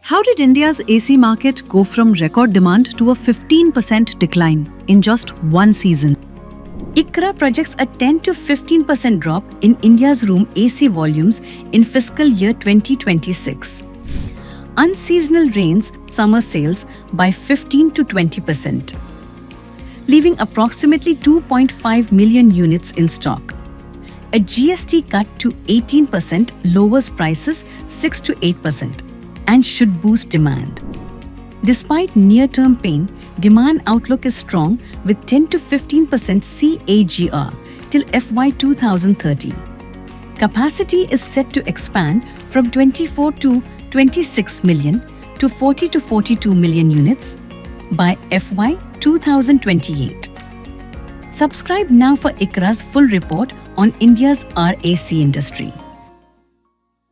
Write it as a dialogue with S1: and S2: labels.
S1: How did India's AC market go from record demand to a 15% decline in just one season?
S2: ICRA projects a 10 to 15% drop in India's room AC volumes in fiscal year 2026. Unseasonal rains summer sales by 15 to 20%, leaving approximately 2.5 million units in stock. A GST cut to 18% lowers prices 6 to 8% and should boost demand. Despite near-term pain, demand outlook is strong with 10 to 15% CAGR till FY2030. Capacity is set to expand from 24 to 26 million to 40 to 42 million units by FY2028. Subscribe now for ICRA's full report on India's RAC industry.